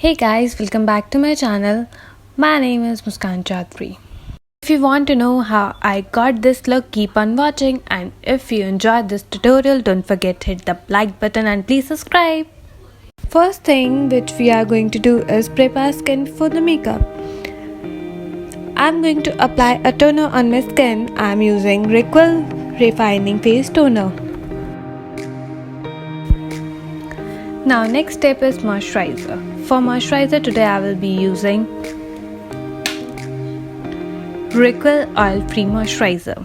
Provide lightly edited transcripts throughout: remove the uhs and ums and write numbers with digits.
Hey guys, welcome back to my channel. My name is Muskan. If you want to know how I got this look, keep on watching, and if you enjoyed this tutorial, don't forget to hit the like button and please subscribe. First thing which we are going to do is prep our skin for the makeup. I'm going to apply a toner on my skin. I'm using Ritual Refining Face Toner. Now next step is moisturizer. For moisturizer today I will be using Ritual Oil Free Moisturizer.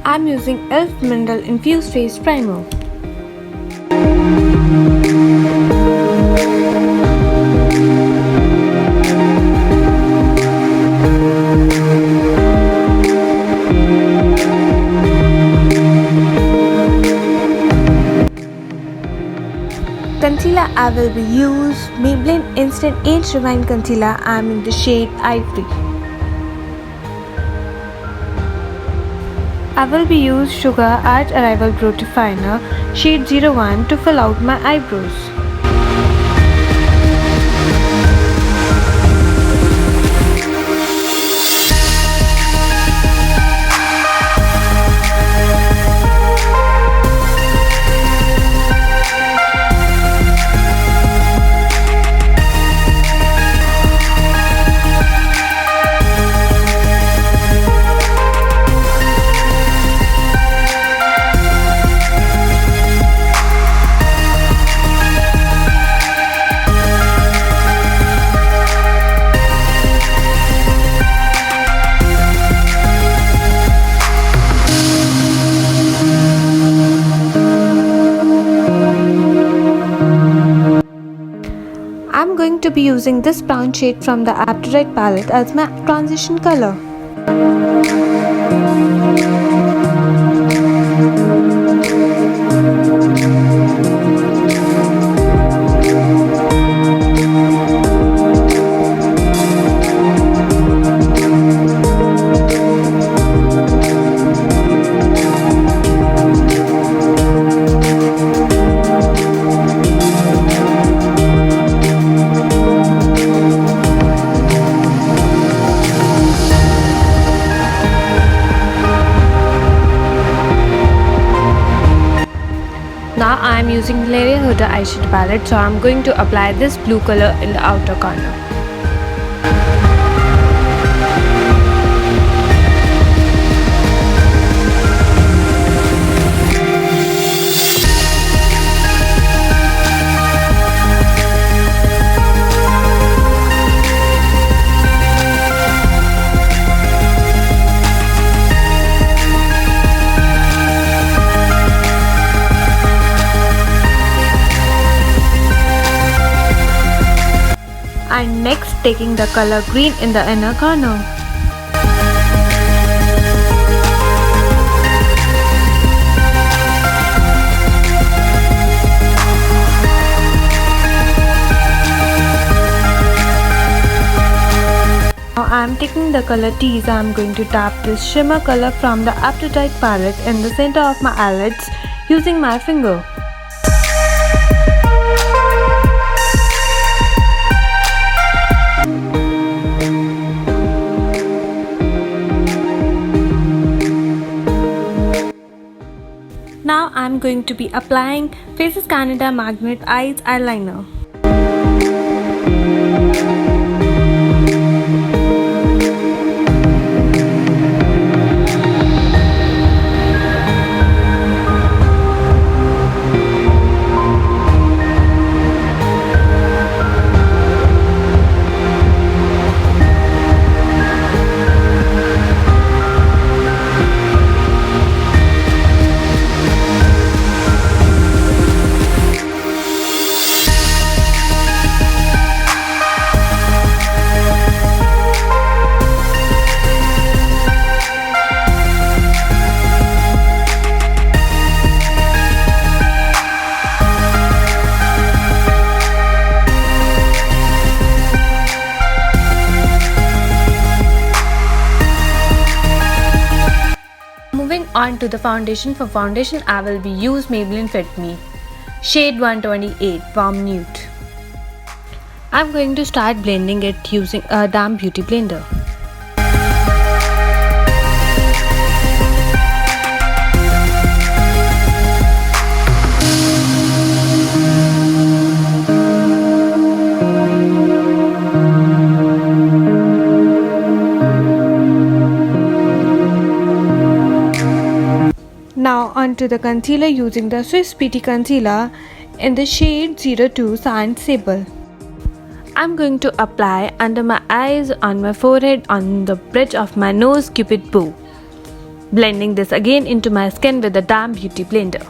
I'm using e.l.f. Mineral Infused Face Primer. Concealer I will be use Maybelline Instant Age Rewind Concealer. I am in the shade Ivory. I will be use Sugar Arch Arrival Brow Definer shade 01 to fill out my eyebrows. I'm going to be using this brown shade from the Aphrodite palette as my transition color. Now I am using Hilary Rhoda eyeshadow palette, so I am going to apply this blue color in the outer corner. And next taking the color green in the inner corner. Now I am taking the color Tease. I am going to tap this shimmer color from the Aphrodite palette in the center of my eyelids using my finger. Now I am going to be applying Faces Canada Magneteyes eyeliner. On to the foundation. For foundation, I will be use Maybelline Fit Me, shade 128 Warm Nude. I'm going to start blending it using a damp beauty blender. Now onto the concealer using the Swiss Beauty Concealer in the shade 02 Sand Sable. I'm going to apply under my eyes, on my forehead, on the bridge of my nose, cupid bow. Blending this again into my skin with a damp beauty blender.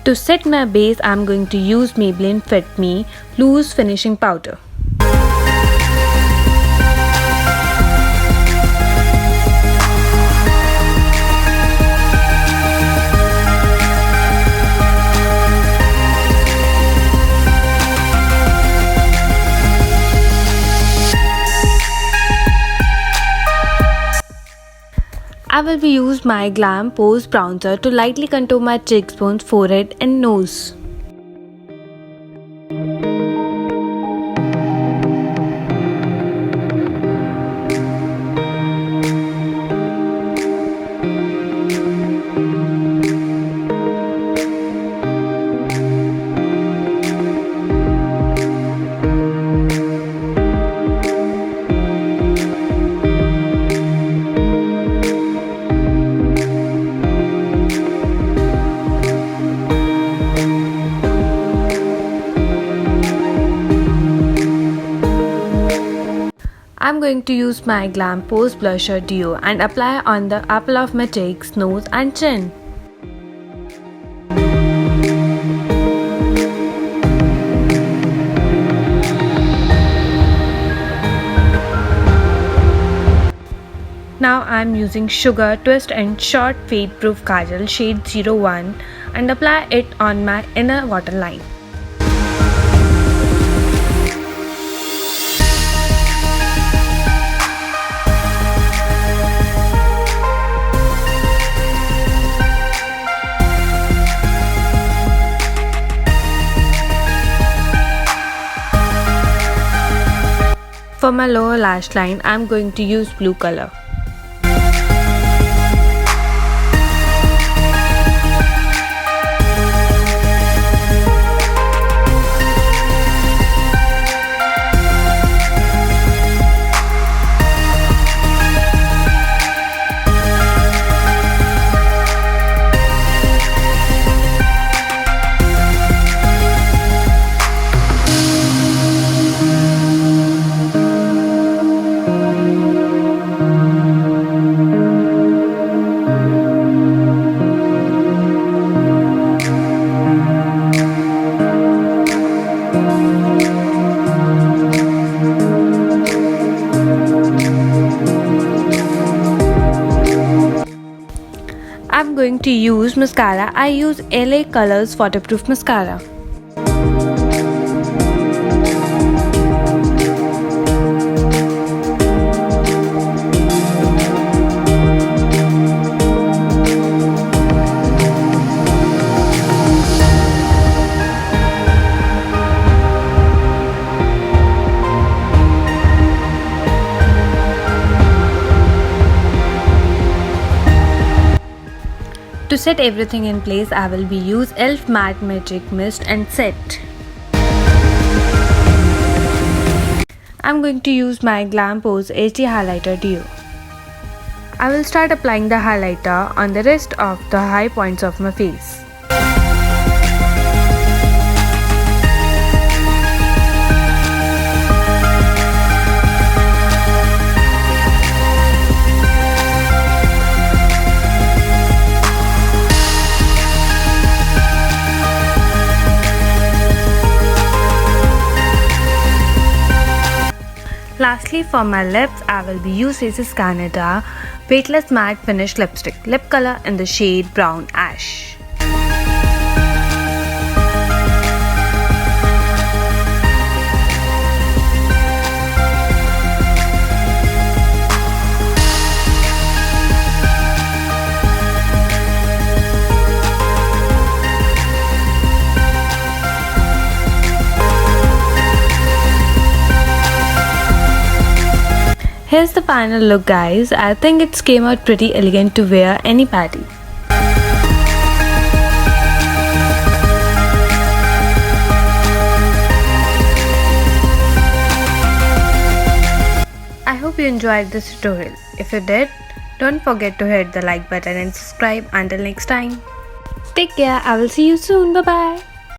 To set my base, I am going to use Maybelline Fit Me Loose Finishing Powder. I will be use my Glam Pose Bronzer to lightly contour my cheekbones, forehead and nose. I'm going to use my Glam Pose Blusher Duo and apply on the apple of my cheeks, nose and chin. Now I'm using Sugar Twist and Short Fade Proof Kajal shade 01 and apply it on my inner waterline. For my lower lash line, I am going to use blue color. I'm going to use mascara. I use LA Colors Waterproof Mascara. To set everything in place, I will be use e.l.f. Matte Magic Mist and Set. I'm going to use my Glam Pose HD Highlighter Duo. I will start applying the highlighter on the rest of the high points of my face. Lastly, for my lips, I will be using Canada Weightless Matte Finish Lipstick, lip color in the shade Brown Ash. Here's the final look, guys. I think it came out pretty elegant to wear any party. I hope you enjoyed this tutorial. If you did, don't forget to hit the like button and subscribe. Until next time, take care. I will see you soon. Bye bye.